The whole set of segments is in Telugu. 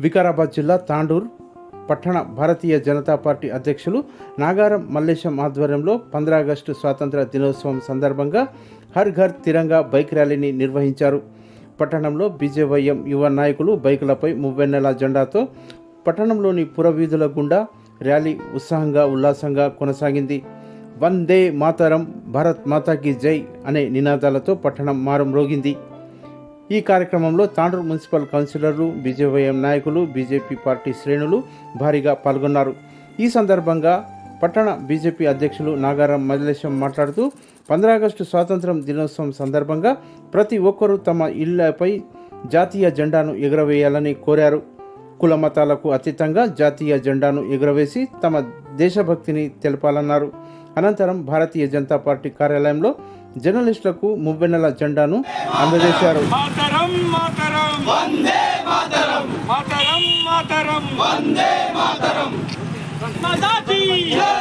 వికారాబాద్ జిల్లా తాండూర్ పట్టణ భారతీయ జనతా పార్టీ అధ్యక్షులు నాగారం మల్లేశం ఆధ్వర్యంలో 15 ఆగస్టు స్వాతంత్ర దినోత్సవం సందర్భంగా హర్ ఘర్ తిరంగా బైక్ ర్యాలీని నిర్వహించారు. పట్టణంలో బీజేవైఎం యువ నాయకులు బైకులపై మువ్వెన్నెల జెండాతో పట్టణంలోని పురవీధుల గుండా ర్యాలీ ఉత్సాహంగా ఉల్లాసంగా కొనసాగింది. వందే మాతరం, భారత్ మాతాకి జై అనే నినాదాలతో పట్టణం మారుమ్రోగింది. ఈ కార్యక్రమంలో తాండూరు మున్సిపల్ కౌన్సిలర్లు, బీజేవైఎం నాయకులు, బీజేపీ పార్టీ శ్రేణులు భారీగా పాల్గొన్నారు. ఈ సందర్భంగా పట్టణ బీజేపీ అధ్యక్షులు నాగారం మల్లేశం మాట్లాడుతూ 15 ఆగస్టు స్వాతంత్రం దినోత్సవం సందర్భంగా ప్రతి ఒక్కరూ తమ ఇళ్లపై జాతీయ జెండాను ఎగురవేయాలని కోరారు. కుల మతాలకు అతీతంగా జాతీయ జెండాను ఎగురవేసి తమ దేశభక్తిని తెలపాలన్నారు. అనంతరం భారతీయ జనతా పార్టీ కార్యాలయంలో జర్నలిస్టులకు మువ్వెన్నెల జెండాను అందజేశారు. మాతరం మాతరం వందే మాతరం, మాతరం మాతరం వందే మాతరం, మాతాకి జై.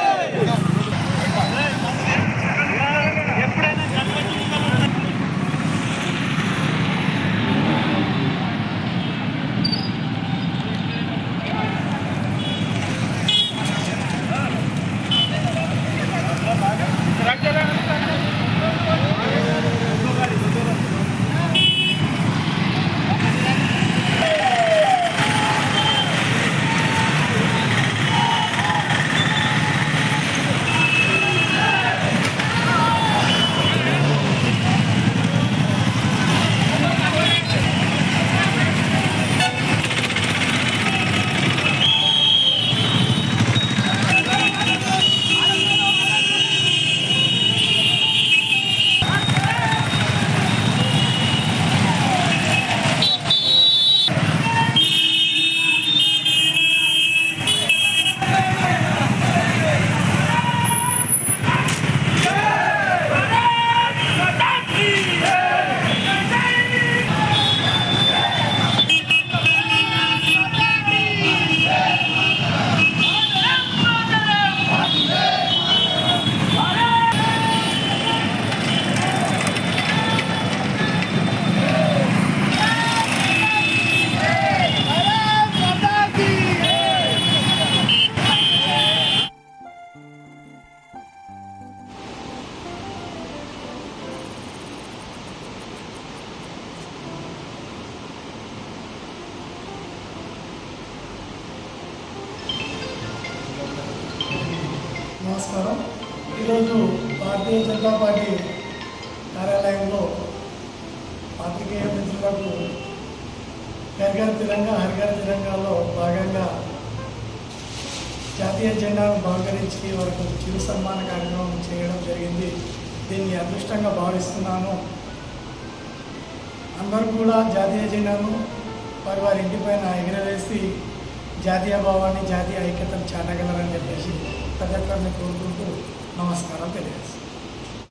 నమస్కారం. ఈరోజు భారతీయ జనతా పార్టీ కార్యాలయంలో పాత్రికేయ మిత్రులకు హరిఘర్ తిరంగా హరిఘర్ తిరంగాలో భాగంగా జాతీయ జెండాను బహుకరించి వారికి చిరు సన్మాన కార్యక్రమం చేయడం జరిగింది. దీన్ని అదృష్టంగా భావిస్తున్నాను. అందరూ కూడా జాతీయ జెండాను వారి వారి ఇంటిపైన ఎగురవేసి జాతీయ భావాన్ని, జాతీయ ఐక్యతను చాటగలరని చెప్పేసి ప్రజలను కోరుకుంటూ నమస్కారం తెలియజేస్తాను.